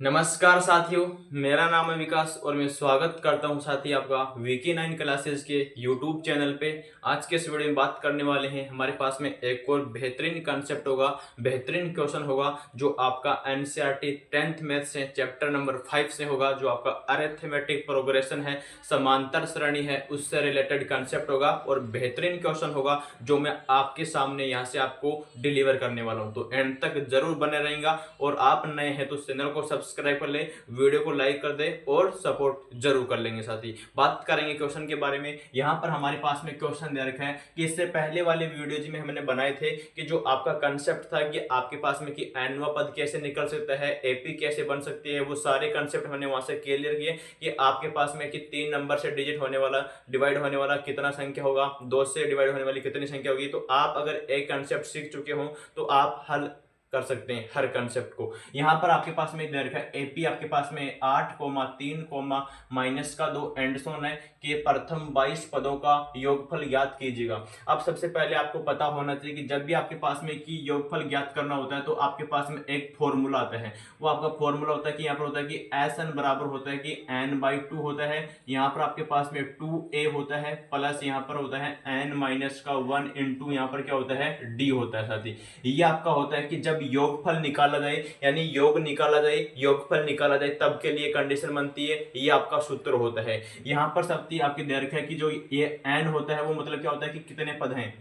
नमस्कार साथियों, मेरा नाम है विकास और मैं स्वागत करता हूं साथी आपका VK9 क्लासेस के YouTube चैनल पे। आज के इस वीडियो में बात करने वाले हैं, हमारे पास में एक और बेहतरीन कंसेप्ट होगा, बेहतरीन क्वेश्चन होगा जो आपका NCERT 10th मैथ से चैप्टर नंबर 5 से होगा, जो आपका अरिथमेटिक प्रोग्रेशन है, समांतर श्रेणी है, उससे रिलेटेड कंसेप्ट होगा और बेहतरीन क्वेश्चन होगा जो मैं आपके सामने यहाँ से आपको डिलीवर करने वाला हूँ। तो एंड तक जरूर बने रहेगा और आप नए हैं तो चैनल को सब्सक्राइब कर ले, वीडियो को लाइक कर दे और सपोर्ट जरूर कर लेंगे। साथ ही बात करेंगे क्वेश्चन के बारे में। यहाँ पर हमारे पास में क्वेश्चन दे रखा है कि इससे पहले वाले वीडियो जी में हमने बनाए थे कि जो आपका कंसेप्ट था कि आपके पास में कि एनवा पद कैसे निकल सकता है, एपी कैसे बन सकती है, वो सारे कंसेप्ट हमने वहां से क्लियर किए कि आपके पास में कि 3 नंबर से डिजिट होने वाला, डिवाइड होने वाला कितना संख्या होगा, 2 से डिवाइड होने वाली कितनी संख्या होगी। तो आप अगर एक कंसेप्ट सीख चुके हो तो आप हल कर सकते हैं हर कंसेप्ट को। यहां पर आपके पास में दे रखा है एपी आपके पास में 8,3, माइनस का 2 एंड सोन है कि प्रथम 22 पदों का योगफल ज्ञात कीजिएगा। अब सबसे पहले आपको पता होना चाहिए कि जब भी आपके पास में कि योगफल ज्ञात करना होता है तो आपके पास में एक फॉर्मूला आता है। वो आपका फॉर्मूला होता है कि यहाँ पर होता है कि एस बराबर होता है कि n/2 होता है। यहाँ पर आपके पास में 2a होता है प्लस यहाँ पर होता है n-1 इंटू यहाँ पर क्या होता है d होता है। साथ ही ये आपका होता है कि जब योगफल निकाला जाए, यानी योग निकाला जाए, योगफल निकाला जाए, तब के लिए कंडीशन बनती है, ये आपका सूत्र होता है। यहां पर शक्ति आपकी दे रखा है कि जो ये n होता है वो मतलब क्या होता है कि कितने पद हैं।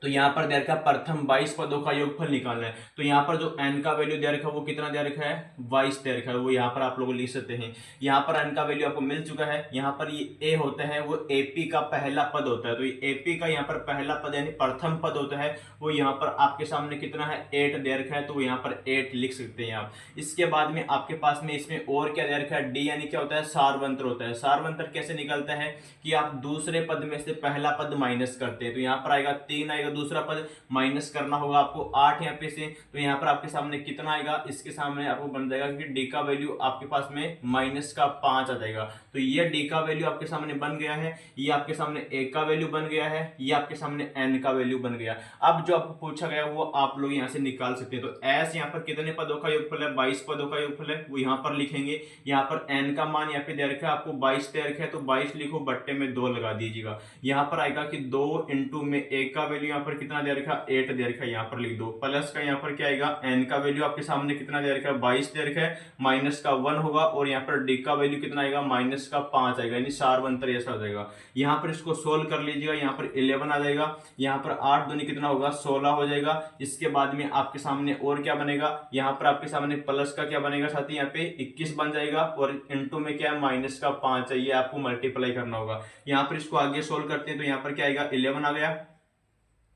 तो यहाँ पर दे रखा है प्रथम 22 पदों का योगफल निकालना है। तो यहाँ पर जो n का वैल्यू दे रखा है वो कितना दे रखा है, 22 दे रखा है। वो यहाँ पर आप लोग लिख सकते हैं। यहाँ पर n का वैल्यू आपको मिल चुका है। यहाँ पर ये a होता है, वो AP का पहला पद होता है। तो ये AP का यहाँ पर पहला पद यानी प्रथम पद होता है। वो यहाँ पर आपके सामने कितना है, 8 दे रखा है। तो यहाँ पर 8 लिख सकते हैं आप। इसके बाद में आपके पास में इसमें और क्या दे रखा है, D यानी क्या होता है, सारवंतर होता है। सारवंतर कैसे निकलता है कि आप दूसरे पद में से पहला पद माइनस करते हैं। तो यहाँ पर आएगा 3 आएगा, दूसरा पद माइनस करना होगा आपको 8 यहाँ पे से। तो यहाँ पर आपके सामने कितना आएगा, इसके सामने आपको बन जाएगा कि डी का वैल्यू आपके पास में माइनस का 5 आ जाएगा। तो ये डी का वैल्यू आपके सामने बन गया है, ये आपके सामने ए का वैल्यू बन गया है, ये आपके सामने एन का वैल्यू बन गया। अब जो आपको पूछा गया वो आप लोग यहाँ से निकाल सकते हैं। तो एस यहाँ पर कितने पदों का योगफल है, 22 पदों का योगफल है, वो यहाँ पर लिखेंगे। यहाँ पर एन का मान यहाँ पे दे रखा है आपको 22 दे रखा है, तो 22 लिखो, बट्टे में 2 लगा दीजिएगा। यहाँ पर आएगा कि 2 इंटू में ए का वैल्यू यहाँ पर कितना दे रखा है, 8 दे रखा है, यहाँ पर लिख दो। प्लस का यहाँ पर क्या आएगा, एन का वैल्यू आपके सामने कितना दे रखा है, 22 दे रखा है, माइनस का 1 होगा और यहाँ पर डी का वैल्यू कितना आएगा, माइनस का 5 आएगा, यानी सारवंतर ऐसा आ जाएगा। यहाँ पर इसको सोल्व कर लीजिएगा। यहाँ पर 11 आ जाएगा, यहाँ पर 8 दूनी कितना होगा, 16 हो जाएगा। इसके बाद में आपके सामने और क्या बनेगा, यहाँ पर आपके सामने प्लस का क्या बनेगा साथी, यहाँ पे 21 बन जाएगा और इंटू में क्या है, माइनस का 5 है, ये आपको मल्टीप्लाई करना होगा। यहाँ पर इसको आगे सोल्व करते हैं तो यहाँ पर क्या आएगा, 11 आ गया,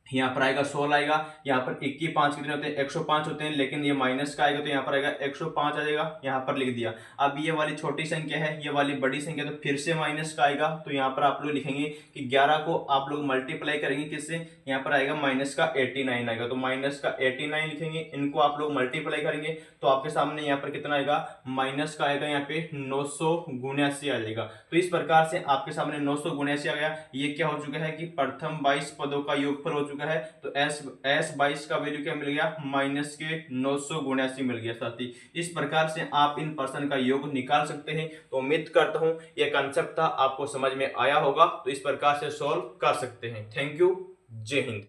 यहाँ पर आएगा 16 आएगा। यहाँ पर 21 5 कितने होते हैं, 105 होते हैं, लेकिन ये माइनस का आएगा तो यहाँ पर आएगा 105 आ जाएगा, यहाँ पर लिख दिया। अब ये वाली छोटी संख्या है, ये वाली बड़ी संख्या, तो फिर से माइनस का आएगा। तो यहाँ पर आप लोग लिखेंगे कि 11 को आप लोग मल्टीप्लाई करेंगे किससे, यहाँ पर आएगा माइनस का 89 आएगा, तो माइनस का 89 लिखेंगे। इनको आप लोग मल्टीप्लाई करेंगे तो आपके सामने यहाँ पर कितना आएगा, माइनस का आएगा यहाँ पे 979 आ जाएगा। तो इस प्रकार से आपके सामने 979 आ गया। ये क्या हो चुका है कि प्रथम 22 पदों का योगफल हो चुका है। तो एस 22 का वैल्यू क्या मिल गया, माइनस के 979 मिल गया। साथ ही इस प्रकार से आप इन पर्सन का योग निकाल सकते हैं। तो उम्मीद करता हूं यह कंसेप्ट था आपको समझ में आया होगा, तो इस प्रकार से सॉल्व कर सकते हैं। थैंक यू, जय हिंद।